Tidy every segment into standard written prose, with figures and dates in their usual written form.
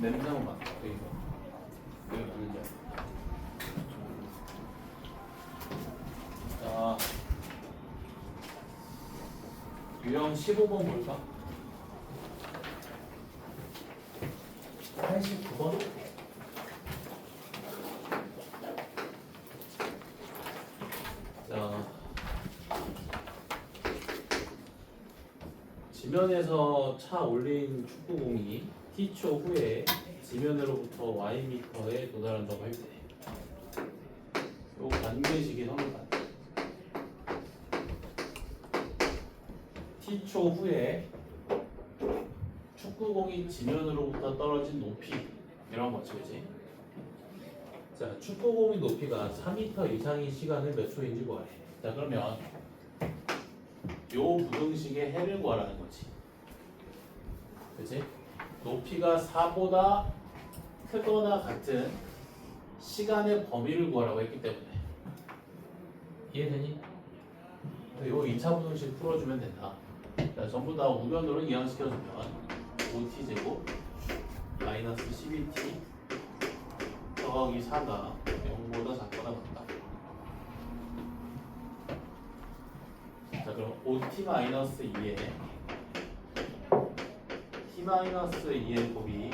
냄새만 맡아. 여기서 여기 맞는지 알아. 자, 유형 15번 볼까? 89번? 자, 지면에서 차 올린 축구공이 T초 후에 지면으로부터 Y미터에 도달한다고 할 때, 요 관계식이 성립한다. T초 후에 축구공이 지면으로부터 떨어진 높이, 이런 거지, 그지? 자, 축구공의 높이가 4m 이상인 시간을 몇 초인지 구하래. 자, 그러면 요 부등식의 해를 구하라는 거지. 그치? 높이가 4보다 크거나 같은 시간의 범위를 구하라고 했기 때문에. 이해되니? 요 2차 부등식 풀어주면 된다. 자, 전부 다 우변으로 이항시켜주면 5t제곱 마이너스 12t 더하기 4가 0보다 작거나 같다. 자, 그럼 5t-2에 t-2의 곱이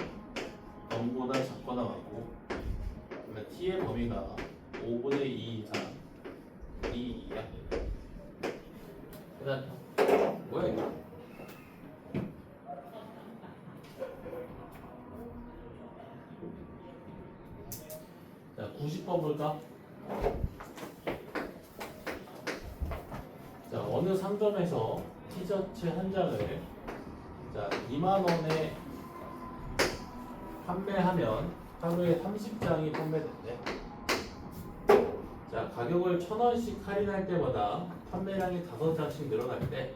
0보다 작거나 같고, 그러면 t의 범위가 5분의 2 이상 2야. 그 다음 뭐야 이거? 자, 90번 볼까? 자, 어느 상점에서 티셔츠 한 장을 자 2만 원에 판매하면 하루에 30장이 판매된대. 자, 가격을 1,000원씩 할인할 때마다 판매량이 5장씩 늘어날 때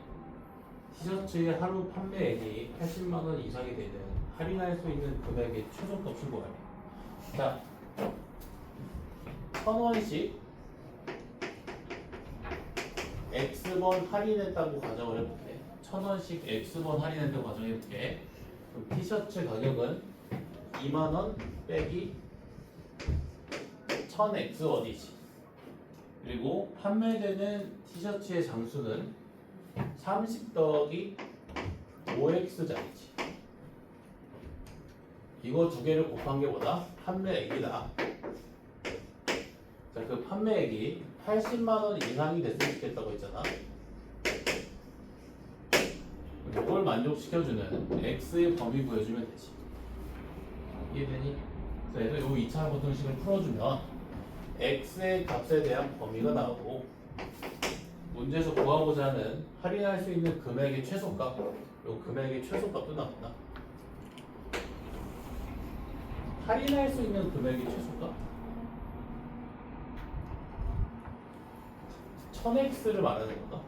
티셔츠의 하루 판매액이 80만 원 이상이 되는 할인할 수 있는 금액의 최소값을 구하래. 자, 1,000원씩 X번 할인했다고 가정을 해볼게. 1,000원씩 X번 할인했다고 가정해볼게. 그럼 티셔츠 가격은 2만원 빼기 1000X 어디지? 그리고 판매되는 티셔츠의 장수는 30 더하기 5X장이지. 이거 두 개를 곱한 게 뭐다? 판매액이다. 자, 그 판매액이 80만원 이상이 됐으면 좋겠다고 했잖아. 이걸 만족시켜주는 X의 범위 구해주면 되지. 이해되니? 그래서 요 2차 부등식을 풀어주면 X의 값에 대한 범위가 나오고, 문제에서 구하고자 하는 할인할 수 있는 금액의 최소값, 요 금액의 최소값도 나온다. 할인할 수 있는 금액의 최소값? 1000X를 말하는 건가?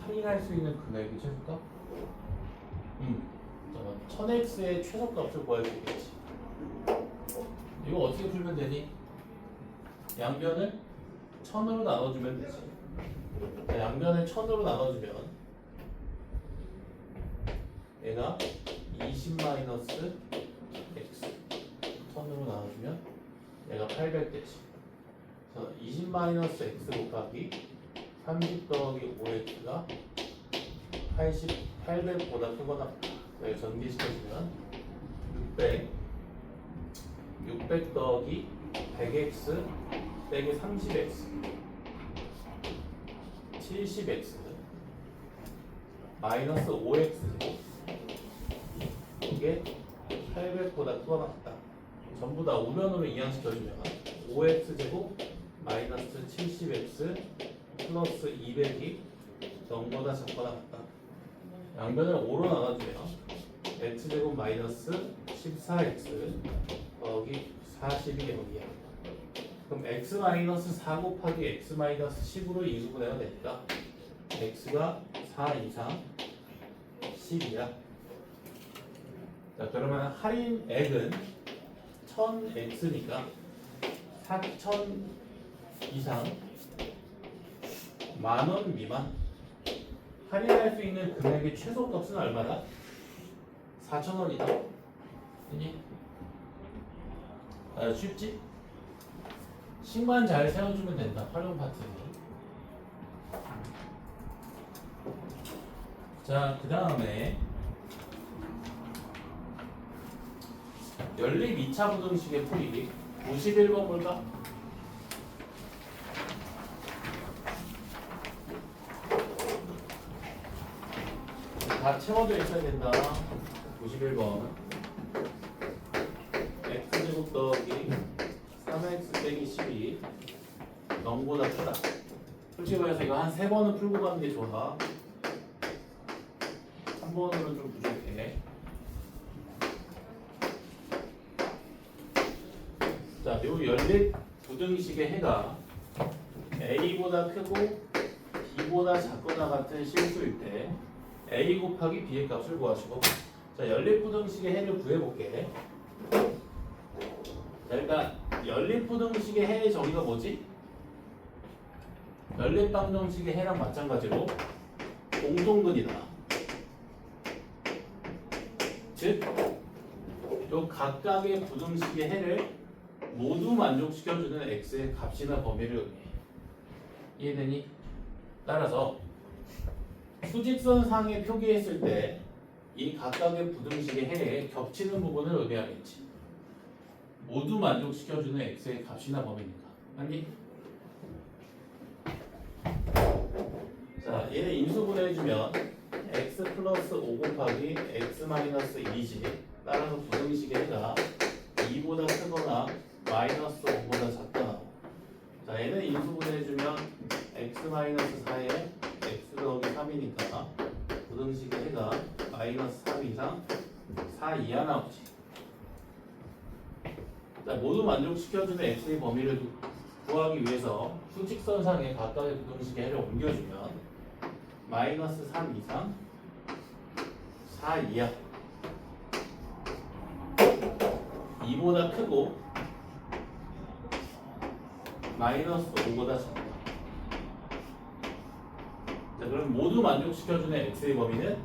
할인할 수 있는 금액의 최소값? 1000X의 최소값을 구할 수 있겠지. 이거 어떻게 풀면 되니? 양변을 1000으로 나눠주면 되지. 양변을 1000으로 나눠주면 얘가 20-x 1000으로 나눠주면 얘가 800 되지. 그래서 20-x 곱하기 30 더하기 5x가 800보다 크거나, 여기 전기시켜주면 600 더하기 100x 빼기 30x 70x 마이너스 5x 이게 800보다 크거나 같다. 전부 다 우변으로 이항시켜주면 5x제곱 마이너스 70x 플러스 200이 0보다 작거나 같다. 양변을 5로 나눠주면 x제곱 마이너스 14x 더하기 40이 0이야. 그럼 x 마이너스 4 곱하기 x 마이너스 10으로 이수분해가 되니까 x가 4 이상 10이야. 자, 그러면 할인액은 1000x니까 4000 이상 만원 미만 할인할 수 있는 금액의 최소값은 얼마다? 4,000원이다. 됐니? 아, 쉽지? 식만 잘 세워주면 된다. 활용 파트니. 자, 그 다음에 연립 2차 부등식의 풀이 91번 볼까? 다 채워져 있어야 된다. 91번 x제곱 더하기 3x 빼기 12 0보다 크다. 솔직히 말해서 이거 한 3번은 풀고 가는 게 좋아. 한 번으로 좀 부족해. 자, 요 연립 부등식의 해가 a보다 크고 b보다 작거나 같은 실수일 때 a 곱하기 b의 값을 구하시고, 자, 연립 부등식의 해를 구해볼게. 자, 일단 연립 부등식의 해의 정의가 뭐지? 연립 방정식의 해랑 마찬가지로 공통근이다. 즉, 요 각각의 부등식의 해를 모두 만족시켜주는 x의 값이나 범위를 의미해. 이해되니? 따라서 수직선 상에 표기했을 때 이 각각의 부등식의 해에 겹치는 부분을 의미하겠지. 모두 만족시켜주는 x의 값이나 범위니까. 아니? 자, 얘를 인수분해해주면 x 플러스 5 곱하기 x 마이너스 2지. 따라서 부등식의 해가 2보다 크거나 마이너스 5보다 작거나. 자, 얘는 인수분해해주면 x 마이너스 4에 x 더하기 3이니까 부등식의 해가 마이너스 3 이상 4 이하 나오지. 자, 모두 만족시켜주는 x의 범위를 구하기 위해서 수직선상에 각각의 부등식의 해를 옮겨주면 마이너스 3 이상 4 이하 2보다 크고 마이너스 5보다 작다. 자, 그럼 모두 만족시켜주는 x의 범위는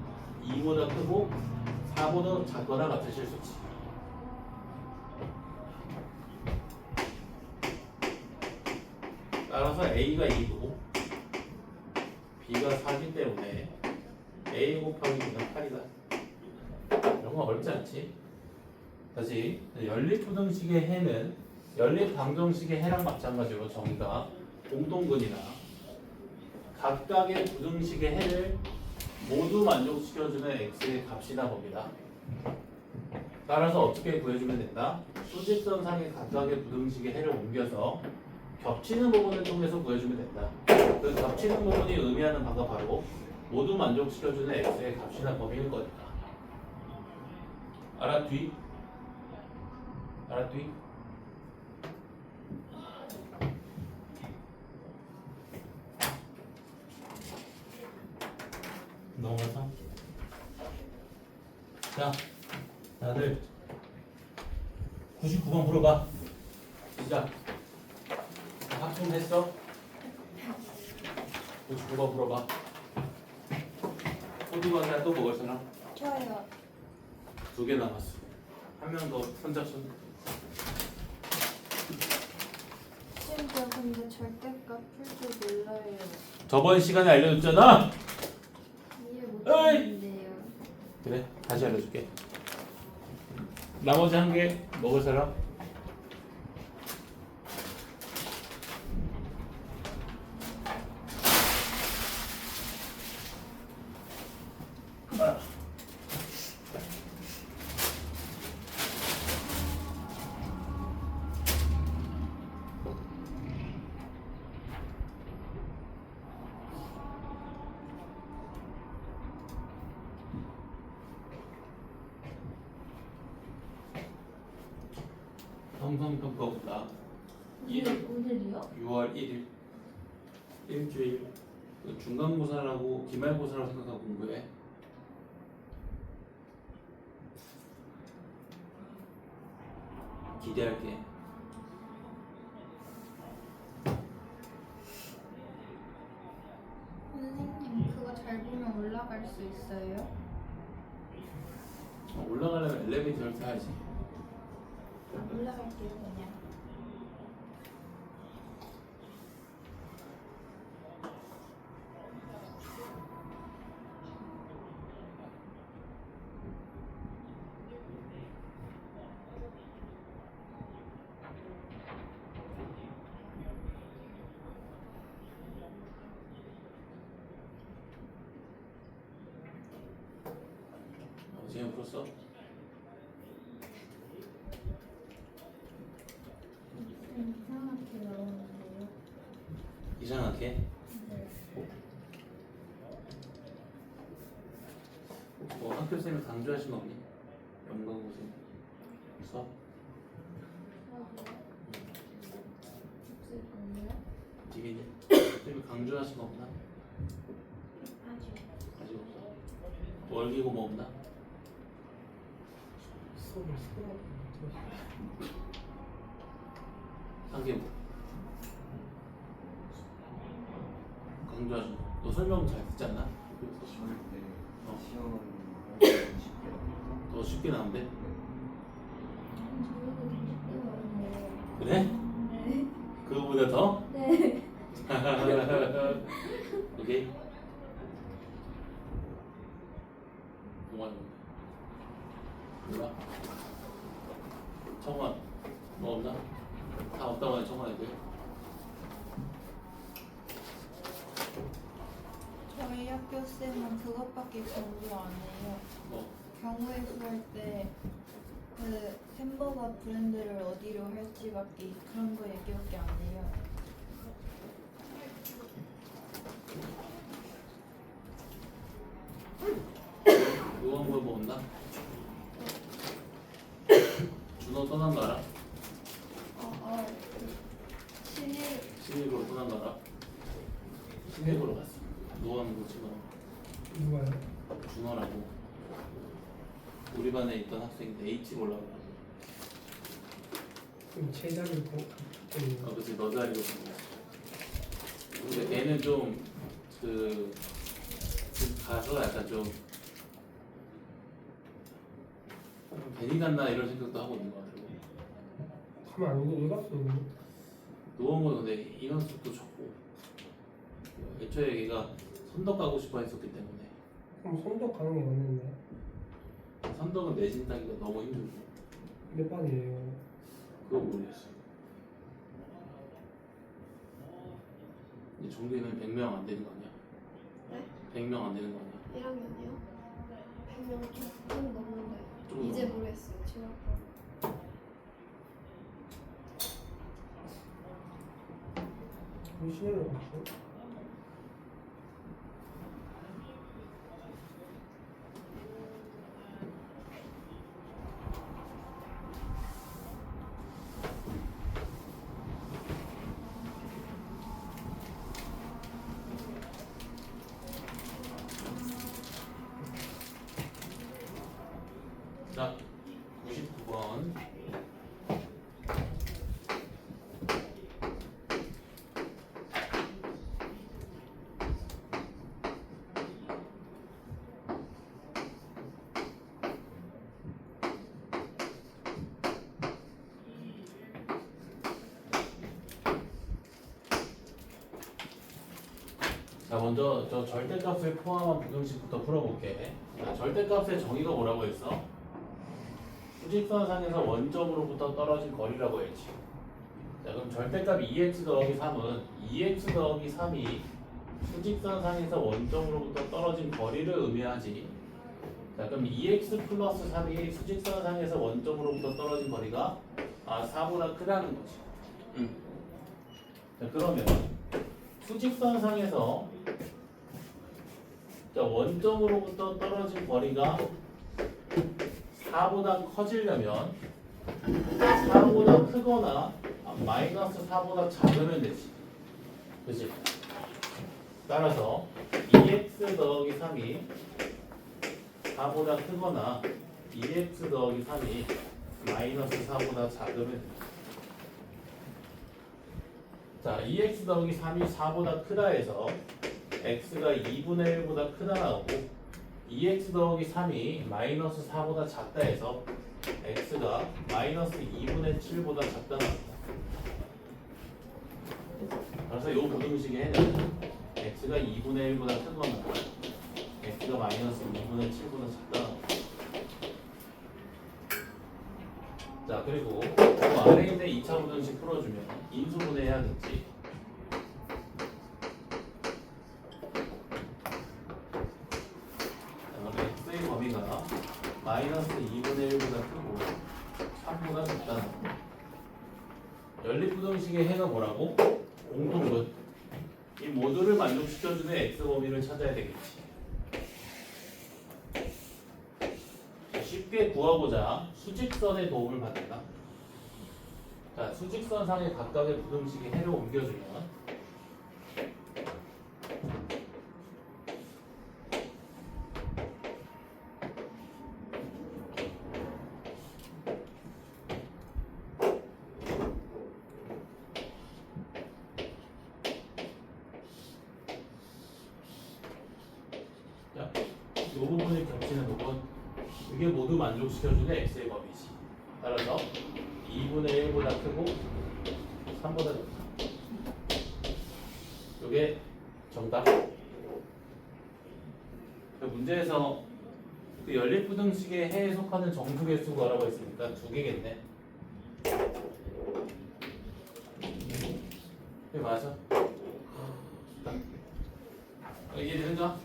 2보다 크고 4보다 작거나 같은 실수치. 따라서 a가 2고 b가 4기 때문에 a 곱하기 b는 8이다. 이런 거 어렵지 않지? 다시 연립 부등식의 해는 연립 방정식의 해랑 마찬가지로 정의가 공통근이나 각각의 부등식의 해를 모두 만족시켜주는 x의 값이나 봅니다. 따라서 어떻게 구해주면 된다? 수직선상의 각각의 부등식의 해를 옮겨서 겹치는 부분을 통해서 구해주면 된다. 그 겹치는 부분이 의미하는 바가 바로 모두 만족시켜주는 x의 값이나 범위일 거니까. 알았뒤? 알았뒤? 넘어가서. 자, 다들 99번 물어봐. 시작. 합성했어? 99번 물어봐. 호두과자 또 먹을 사람? 저요. 2개 남았어. 한 명 더 선착순. 진짜 근데 절대값 풀 줄 몰라요. 저번 시간에 알려줬잖아. 이해 에이! 못하는데요. 그래, 다시 알려줄게. 나머지 한 개 먹을 사람? 성성평가보다 오늘이요? 6월 1일 일주일 그 중간고사라고 기말고사라고 생각하고 공부해. 기대할게. 선생님 그거 잘 보면 올라갈 수 있어요? 올라가려면 엘리베이터를 타야지. 올라갈게요 그냥. 지금 풀었어? 이상하게 나오는데요. 이상하게? 네. 뭐 학교 쌤이 강조하신 거 없니? 연구고생 수업? 없을 건데요? 디비니? 쌤이 강조하신 거 없나? 아직. 아직 없어. 월기고 뭐 없나? 수업을 수업하고 상계부 강조하신 거. 너 설명 잘 듣지 않나? 시험 때 어. 시험은 쉽게 나와서 더 쉽게 나온대? 저희도 되게 쉽게 나오는데요. 그래? 네. 그거보다 더? 네. 오케이. 동환 몰라? 청원 뭐 없나? 다 없다고 하네 청원 애들. 저희 학교 쌤은 그것밖에 공부 안 해요. 뭐 경우의 수할 때 그 햄버거 브랜드를 어디로 할지밖에 그런 거 얘기밖에 안 해요. 요건 뭐 없나? 준호 떠난 거 알아? 신일 신입으로 떠난 거 알아? 신입으로 갔어. 누구 하는 거지 너? 누가요? 준호라고 우리 반에 있던 학생인데 H 올라가고. 좀 제자를 좀 그치 너 자리로 간 거야. 근데 걔는 좀 가서 약간 좀 괜히 갔나 이런 생각도 하고 있는 거 같고. 가면 안 오고 왜 갔어? 누운 건 근데 인원수도 적고 애초에 걔가 선덕 가고 싶어 했었기 때문에 그럼 손톱 가는 게 맞는데 선덕은 내신 따기가 너무 힘들고 몇 반이에요? 그거 모르겠어. 근데 종기는 100명 안 되는 거 아니야? 네? 100명 안 되는 거 아니야? 1학년이요? 100명 조금 넘는데. 좀 이제 넘어. 모르겠어요. 중학교. 몇 시간을 갔어? 자, 99번. 자, 먼저 저 절대값을 포함한 부등식부터 풀어볼게. 자, 절대값의 정의가 뭐라고 했어? 수직선상에서 원점으로부터 떨어진 거리라고 했지. 자, 그럼 절대값 2x 더하기 3은 2x 더하기 3이 수직선상에서 원점으로부터 떨어진 거리를 의미하지. 자, 그럼 2x 플러스 3이 수직선상에서 원점으로부터 떨어진 거리가 4보다 크다는 거지. 자, 그러면 수직선상에서 자, 원점으로부터 떨어진 거리가 4보다 커지려면 4보다 크거나 마이너스 4보다 작으면 되지. 그치? 따라서 2x 더하기 3이 4보다 크거나 2x 더하기 3이 마이너스 4보다 작으면 돼. 자, 2x 더하기 3이 4보다 크다 해서 x가 2분의 1보다 크다 나오고 2x 더하기 3이 마이너스 4보다 작다 해서 x가 마이너스 2분의 7보다 작다 나왔다. 그래서 이 부등식의 해는 x가 2분의 1보다 큰 거면 x가 마이너스 2분의 7보다 작다 나왔다. 자, 그리고 그 아래에 있는 2차 부등식 풀어주면 인수분해 해야겠지. x의 범위가 마이너스 2분의 1보다 크고 3보다 작다. 연립부등식의 해가 뭐라고? 공통분. 이 모두를 만족시켜주는 x 범위를 찾아야 되겠지. 쉽게 구하고자 수직선의 도움을 받는다. 자, 수직선상의 각각의 부등식의 해를 옮겨주면 자, 이 부분이 겹치는 부분, 이게 모두 만족시켜주는 x의 범위지. 따라서 2분의 1보다 크고 3보다 작다. 이게 정답. 문제에서 그 연립부등식의 해에 속하는 정수 개수 뭐라고 했습니까? 2개겠네. 네, 맞아. 이해되는가?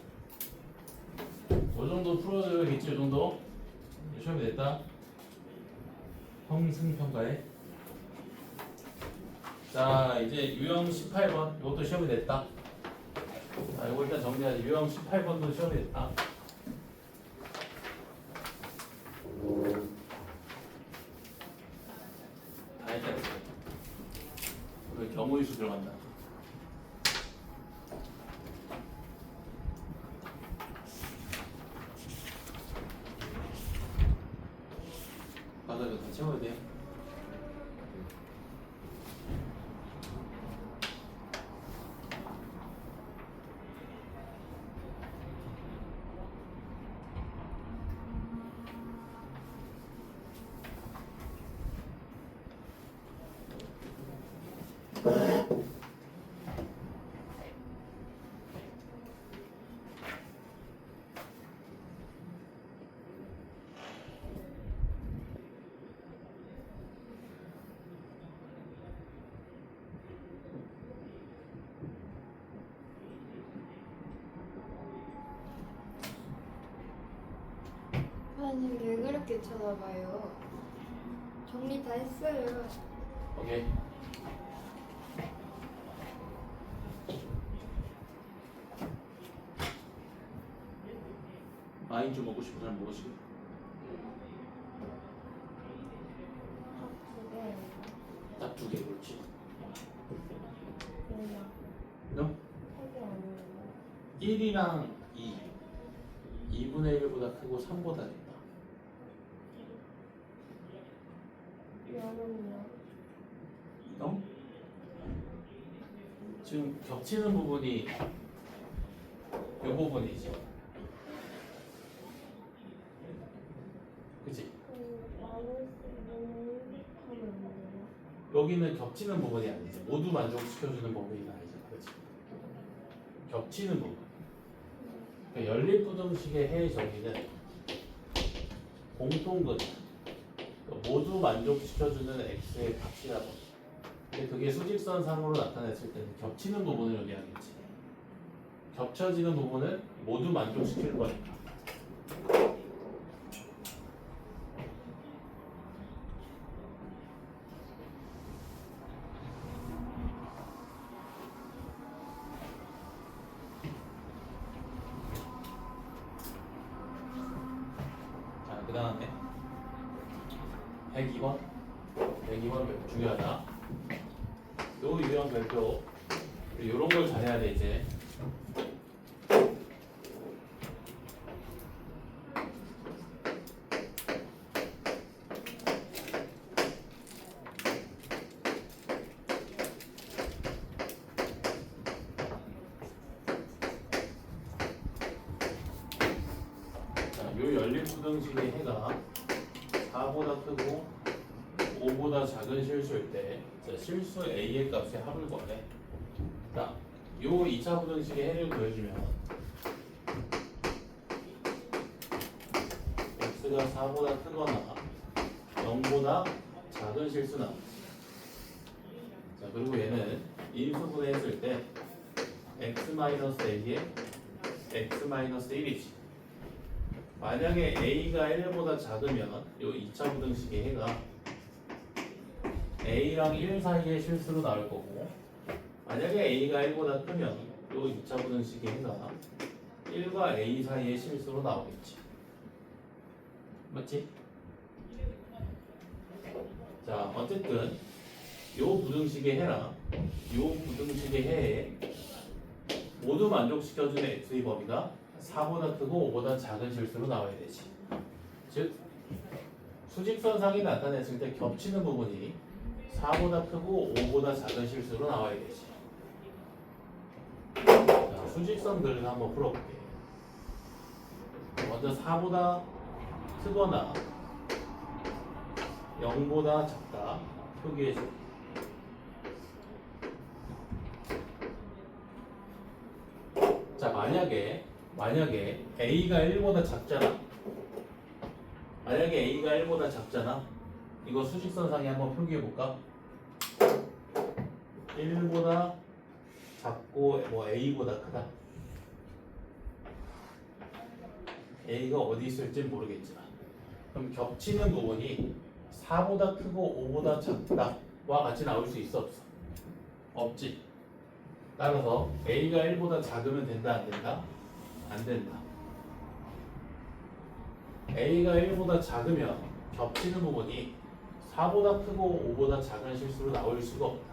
이 정도 풀어줘야겠지. 이 정도 시험이 됐다. 형승평가에. 자, 이제 유형 18번 이것도 시험이 됐다. 자, 이거 일단 정리하자. 유형 18번도 시험이 됐다. 다 했다. 우리 경우의수 들어간다. 맞아, 이거 다 채워야 돼. 아니 왜 그렇게 쳐다봐요? 정리 다 했어요. 오케이. 마인주 먹고 싶은 사람 먹으시고. 네. 딱 2개 그렇지. 그냥 너? 하게 안 해요. 1이랑 2 2분의 1보다 크고 3보다 작다. 여름이요. 너? 지금 겹치는 부분이 이 부분이지. 그치? 마우스는 하면 안 돼요? 여기는 겹치는 부분이 아니지. 모두 만족시켜주는 부분이 아니지. 그치? 겹치는 부분. 그러니까 연립부등식의 해의 정의는 공통근, 그러니까 모두 만족시켜주는 x의 값이라고. 근데 그게 수직선상으로 나타냈을 때는 겹치는 부분을 의미하겠지. 겹쳐지는 부분은 모두 만족시킬 거니까. 자, 그 다음에 102번. 102번 별표 중요하다. 요 유형 별표 요런 걸 잘해야 돼 이제. 자, 요 연립부등식의 해가 4보다 크고 5보다 작은 실수일 때 자, 실수 A의 값의 합을 구하래. 자, 요 2차 부등식의 해를 구해주면 x가 4보다 크거나 0보다 작은 실수 나오지. 자, 그리고 얘는 인수분해 했을 때 x-a에 x-1이지. 만약에 a가 1보다 작으면 요 2차 부등식의 해가 a랑 1 사이의 실수로 나올 거고, 만약에 a가 1보다 크면 요 2차 부등식의 해가 1과 a 사이의 실수로 나오겠지. 맞지? 자, 어쨌든 요 부등식의 해랑 요 부등식의 해에 모두 만족시켜주는 x의 범위가 4보다 크고 5보다 작은 실수로 나와야 되지. 즉 수직선상이 나타냈을 때 겹치는 부분이 4보다 크고 5보다 작은 실수로 나와야 되지. 자, 수직선 그림을 한번 풀어볼게. 먼저 4보다 크거나 0보다 작다 표기해줘. 자, 만약에 a가 1보다 작잖아. 만약에 a가 1보다 작잖아. 이거 수직선상에 한번 표기해볼까? 1보다 작고 뭐 a보다 크다. a가 어디 있을지 모르겠지만, 그럼 겹치는 부분이 4보다 크고 5보다 작다와 같이 나올 수 있어 없어? 없지. 따라서 a가 1보다 작으면 된다 안 된다? 안 된다. a가 1보다 작으면 겹치는 부분이 4보다 크고 5보다 작은 실수로 나올 수가 없다.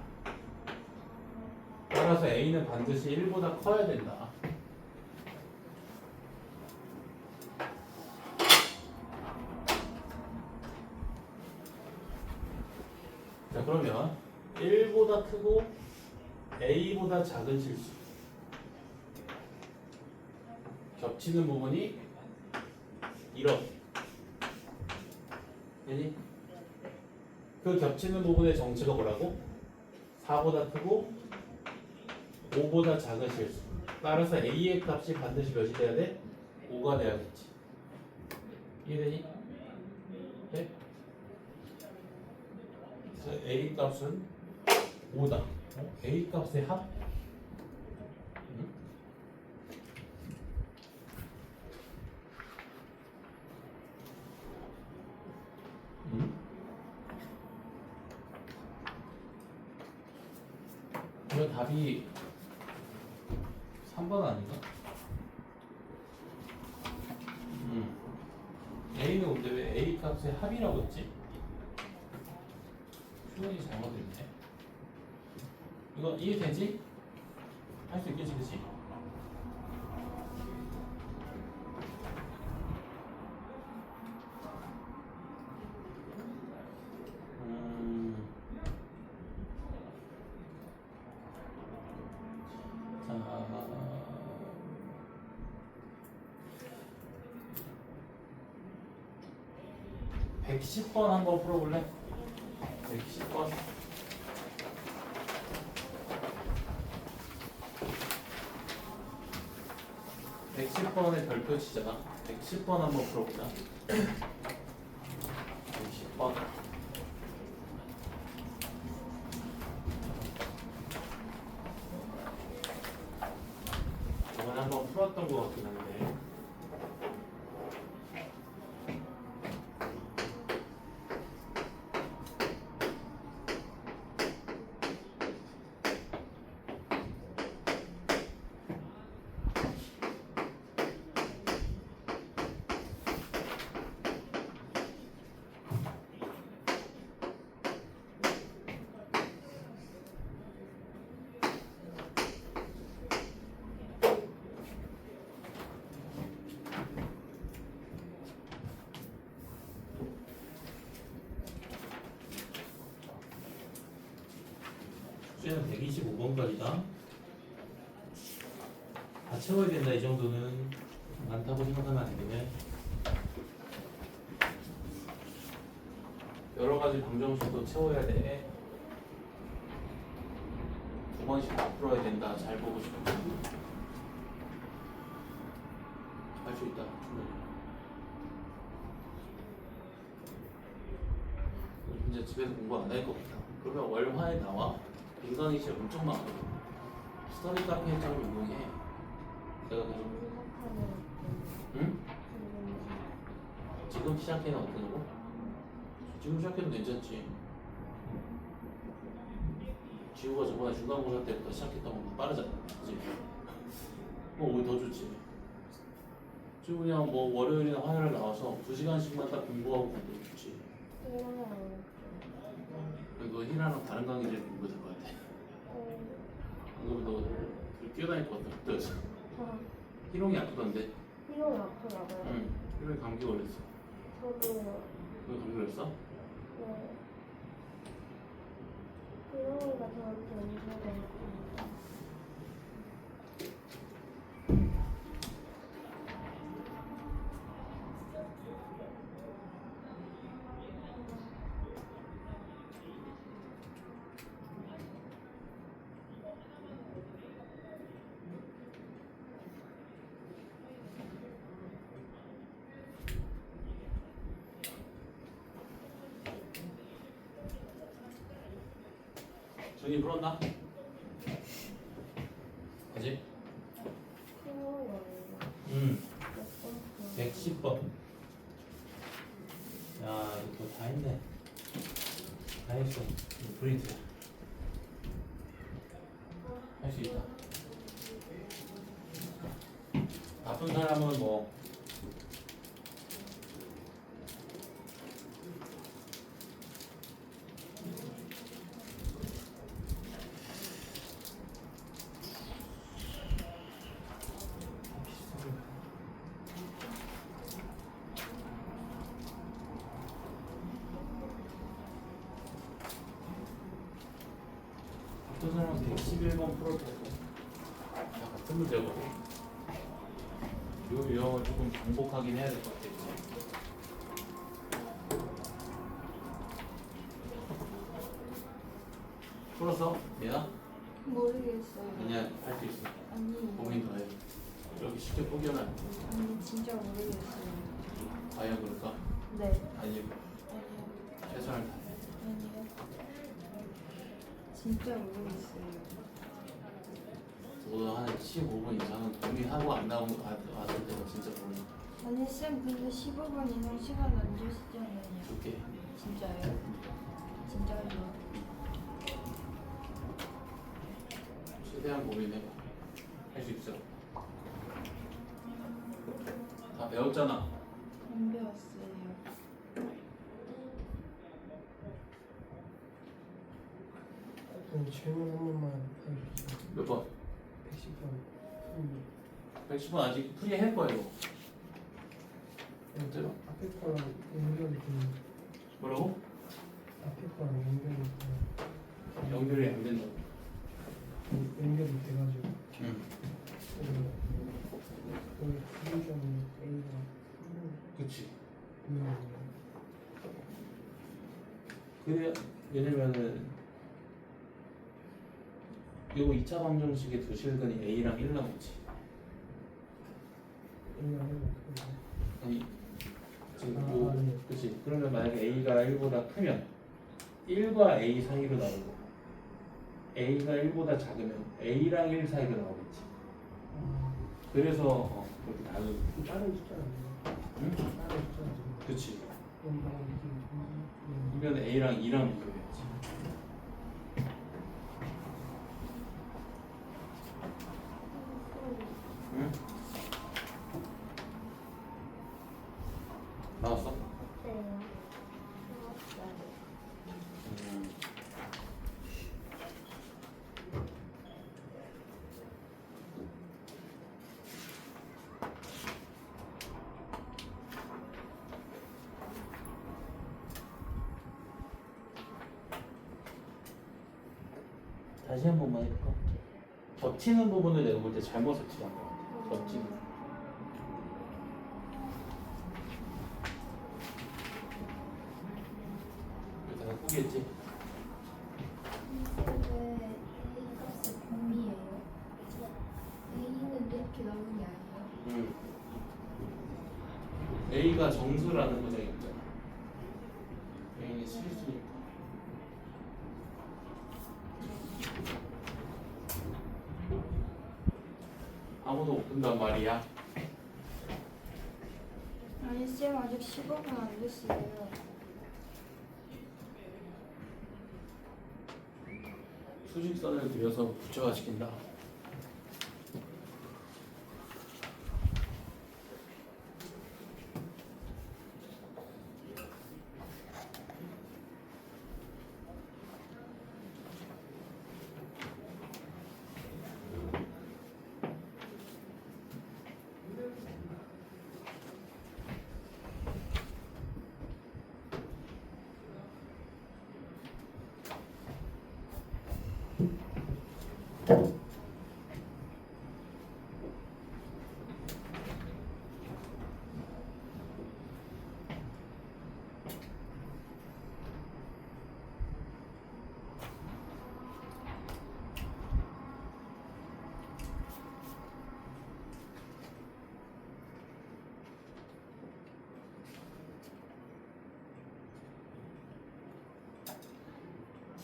따라서 a는 반드시 1보다 커야 된다. 자, 그러면 1보다 크고 a보다 작은 실수, 겹치는 부분이 이렇게, 아니? 그 겹치는 부분의 정체가 뭐라고? 4보다 크고 5보다 작은 실수. 따라서 a의 값이 반드시 몇이 돼야 돼? 5가 돼야겠지. 이해되니? 네? 그래서 a 값은 5다. a 값의 합? 이거 답이 3번 아닌가? a는 근데 왜 a 값의 합이라고 했지? 표현이 잘못됐네. 이거 이해되지? 할 수 있겠지, 그치? 자, 110번 한번 풀어볼래? 110번. 110번의 별표 치자. 110번 한번 풀어보자. 110번. 저번에 한번 풀었던 것 같긴 한데. 숙제는 125번까지다. 다 채워야 된다. 이 정도는 많다고 생각하면 안 되네. 여러 가지 방정식도 채워야 돼. 2번씩 다 풀어야 된다. 잘 보고 싶어. 할 수 있다. 충분히. 이제 집에서 공부 안 할 것 같아. 그러면 월화에 나와. 인강이실 엄청 많거든. 스터디 카페처럼 이용해. 내가 계속 응? 지금 시작해는 어떤 거? 지금 시작해도 괜찮지. 지우가 저번에 중간고사 때부터 시작했던 거 빠르잖아. 그치? 오히려 더 좋지. 지금 그냥 뭐 월요일이나 화요일에 나와서 2시간씩만 딱 공부하고 가도 좋지. 너 희나랑 다른 강의를 공부 들어가야 돼. 방금 너 뛰어다닐 것 같아. 그때였어. 희롱이 아프던데. 이놈이 아프다고요? 응. 희롱이 감기 걸렸어. 저도요. 너 감기 걸렸어? 네. 이놈이가 저한테 문제가 정리 풀었나? 아직? 이놈이 응. 몇 110번. 야, 이거 다 했네. 다 했어. 이거 프린트. 할 수 있다. 바쁜 사람은 뭐 바쁜 사람은 111번 풀어도 같은 문제거든. 요 유형을 조금 반복하긴 해야 될 것 같아. 풀었어? 얘나? 모르겠어요. 아니야, 할 수 있어. 아니, 고민 더 해. 이렇게 쉽게 포기하면 안 돼. 아니 진짜 모르겠어요. 과연 그럴까? 네. 아니, 아니요. 최선을 다해. 아니요. 진짜 모르겠어요. 저도 한 15분 이상은 고민하고 안 나온 거 왔을 때가 진짜 모르겠어. 아니 쌤 근데 15분 이상 시간 안 주시잖아요. 줄게. 진짜요? 진짜요? 최대한 고민해봐. 할 수 있어. 다 배웠잖아. 안 배웠어요. 질문 한 번만 해주세요. 몇 번? 110번. 110번 아직 풀이 할 거예요. 어때요? 앞에 거랑 연결이 좀 뭐라고? 앞에 거랑 연결이 좀 연결이 안 된다고. 연결이 돼가지고 응. 그 구조점이 A가 그치. 분명해요. 그래, 왜냐면은 요 2차 방정식의 두 실근이 A랑 1 나오지. A가 아니 지금 아, 요 네. 그치. 그러면 만약에 A가 1보다 크면 1과 A 사이로 나오고 A가 1보다 작으면 A랑 1 사이로 나오겠지. 그래서 그렇게 나누는. 다른 숫자 아니에요? 응? 다른 숫자 아니에요? 그치. 뭔가 그러면 A랑 2랑 비교해야지. 응? 나왔어? 네. 나왔어요. 다시 한 번만 해볼까? 겹치는 부분을 내가 볼 때 잘못 설치한 것 같아. 겹치는. 미치겠지? 왜 A 값이 0이에요? A는 이렇게 나오는 게 아니에요? A가 정수라는 거죠, 이거. A는 실수니까. 아무도 못 푼단 말이야. 아니 쌤 아직 15분 안 됐어요. 수직선을 그려서 구체화 시킨다.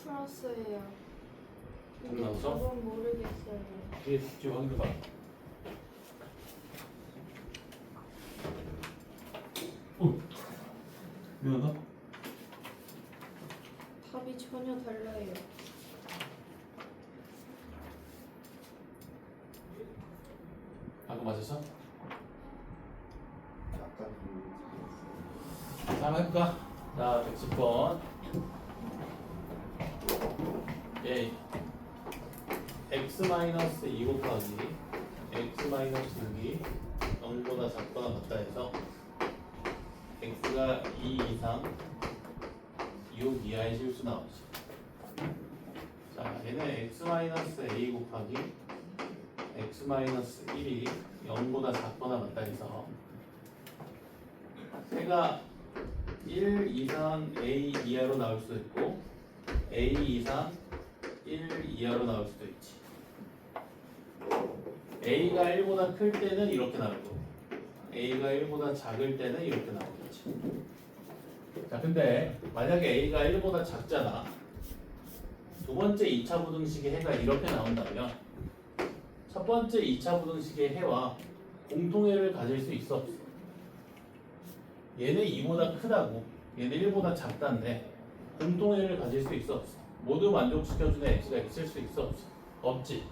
풀었어요. 돈 나왔어? 저건 모르겠어요. 뒤에 숙제 확인해봐. 미안하다. 답이 전혀 달라요. 방금 맞았어? 약간 자, 한번 해볼까? 자, 110번. 예. x-2 곱하기 x-6이 0보다 작거나 같다 해서 x가 2 이상 6 이하의 실수 나오지. 자, 얘는 x-a 곱하기 x-1이 0보다 작거나 같다 해서 새가 1 이상 a 이하로 나올 수도 있고 a 이상 1 이하로 나올 수도 있지. a가 1보다 클 때는 이렇게 나오고 a가 1보다 작을 때는 이렇게 나오겠지. 자, 근데 만약에 a가 1보다 작잖아. 두 번째 2차 부등식의 해가 이렇게 나온다면 첫 번째 2차 부등식의 해와 공통해를 가질 수 있어 없어? 얘는 2보다 크다고 얘는 1보다 작다인데 공통해를 가질 수 있어 없어? 모두 만족시켜주는 x가 있을 수 있어 없어? 없지.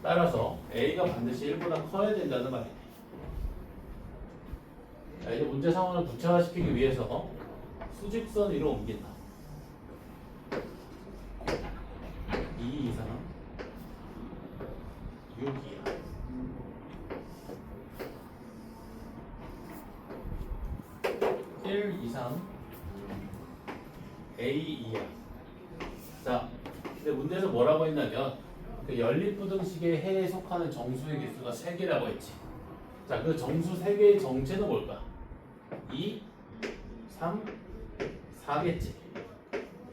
따라서 a가 반드시 1보다 커야 된다는 말이네. 자, 이제 문제 상황을 구체화시키기 위해서 수직선 위로 옮긴다. 2 이상 6 이하 1 이상 a 이하. 자, 근데 문제에서 뭐라고 했냐면 그 연립부등식의 해에 속하는 정수의 개수가 3개라고 했지. 자, 그 정수 3개의 정체는 뭘까? 2, 3, 4겠지.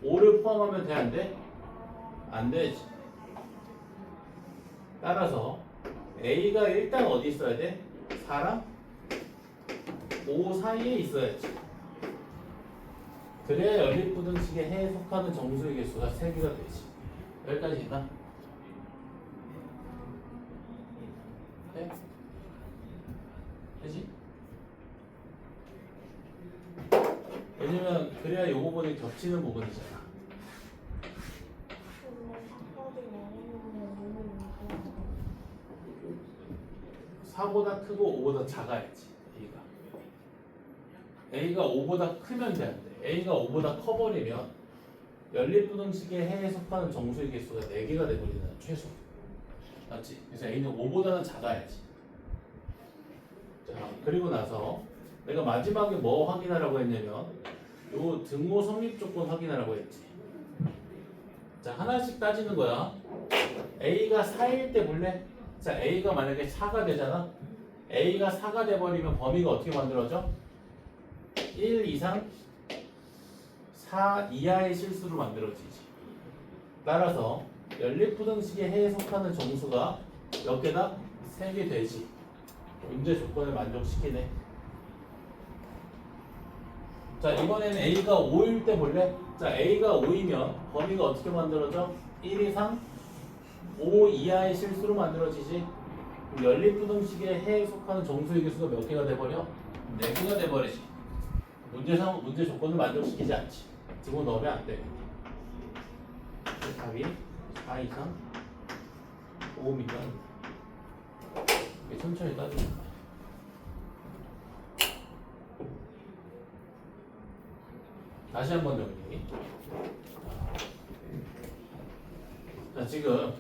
5를 포함하면 돼, 안 돼? 안 되지. 따라서 A가 일단 어디 있어야 돼? 4랑 5 사이에 있어야지. 그래야 연립부등식의 해에 속하는 정수의 개수가 3개가 되지. 여기까지 있나? 네? 되지? 왜냐면 그래야 요 부분이 겹치는 부분이잖아. 사보다 크고 5보다 작아야지. A가 5보다 크면 돼, 안 돼? A가 5보다 커버리면 연립부등식의 해에 속하는 정수의 개수가 4개가 돼버리잖아, 최소. 맞지? 그래서 A는 5보다는 작아야지. 자, 그리고 나서 내가 마지막에 뭐 확인하라고 했냐면 요 등호 성립 조건 확인하라고 했지. 자, 하나씩 따지는 거야. A가 4일 때 볼래? 자, A가 만약에 4가 되잖아. A가 4가 돼버리면 범위가 어떻게 만들어져? 1 이상 4 이하의 실수로 만들어지지. 따라서 연립부등식의 해에 속하는 정수가 몇 개다? 3개 되지. 문제 조건을 만족시키네. 자, 이번에는 A가 5일 때 볼래? 자, A가 5이면 범위가 어떻게 만들어져? 1 이상 5 이하의 실수로 만들어지지. 그럼 연립부등식의 해에 속하는 정수의 개수가 몇 개가 돼버려? 4개가 돼버리지. 문제 조건을 만족시키지 않지. 지금 넣으면 안 돼. 답이 4 이상 5이면 천천히 따지면 돼. 다시 한번 정리. 자, 지금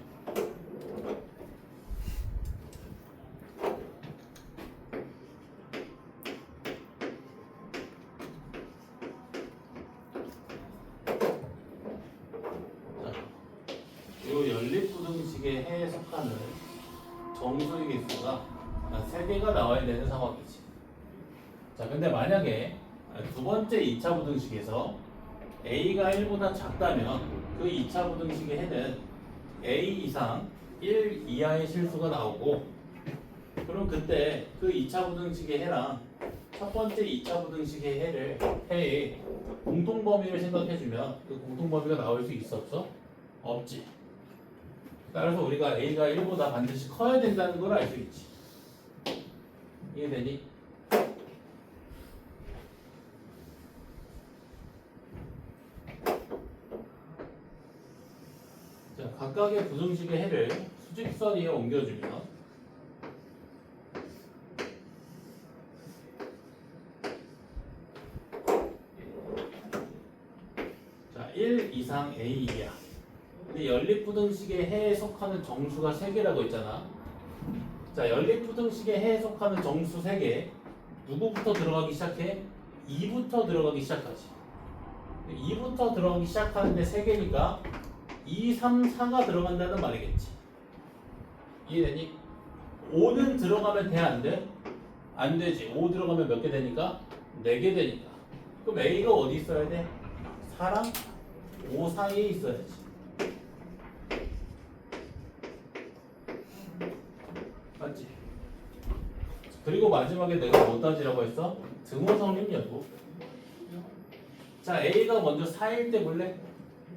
이 연립부등식의 해에 속하는 정수의 개수가 3개가 나와야 되는 상황이지. 자, 근데 만약에 두 번째 2차 부등식에서 A가 1보다 작다면 그 2차 부등식의 해는 A 이상 1 이하의 실수가 나오고, 그럼 그때 그 2차 부등식의 해랑 첫 번째 2차 부등식의 해의 공통범위를 생각해주면 그 공통범위가 나올 수 있어 없어? 없지. 따라서 우리가 A가 1보다 반드시 커야 된다는 걸 알 수 있지. 이해되니? 자, 각각의 부등식의 해를 수직선 위에 옮겨주면 자, 1 이상 A 이하. 근데 연립부등식의 해에 속하는 정수가 3개라고 했잖아. 자, 연립부등식의 해에 속하는 정수 3개. 누구부터 들어가기 시작해? 2부터 들어가기 시작하지. 2부터 들어가기 시작하는데 3개니까 2, 3, 4가 들어간다는 말이겠지. 이해되니? 5는 들어가면 돼, 안 돼? 안 되지. 5 들어가면 몇 개 되니까? 4개 되니까. 그럼 A가 어디 있어야 돼? 4랑 5 사이에 있어야지. 맞지? 그리고 마지막에 내가 뭐 따지라고 했어? 등호성립 여부. 자, A가 먼저 4일 때 볼래?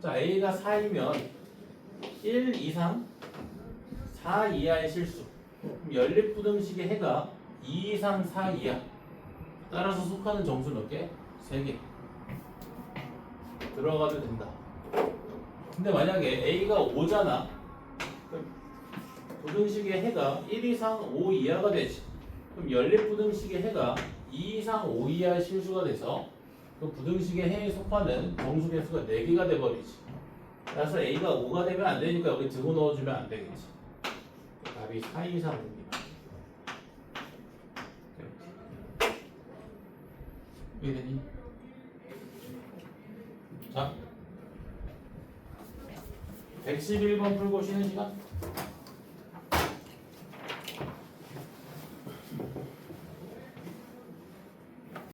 자, A가 4이면 1 이상 4 이하의 실수. 그럼 연립부등식의 해가 2 이상 4 이하. 따라서 속하는 정수 몇 개? 3개. 들어가도 된다. 근데 만약에 A가 5잖아. 부등식의 해가 1 이상 5 이하가 되지. 그럼 연립부등식의 해가 2 이상 5 이하의 실수가 돼서 그 부등식의 해에 속하는 정수 개수가 4개가 돼버리지. 따라서 A가 5가 되면 안 되니까 여기 등호 넣어주면 안 되겠지. 답이 4 이상 5입니다. 이해되니? 자, 111번 풀고 쉬는 시간.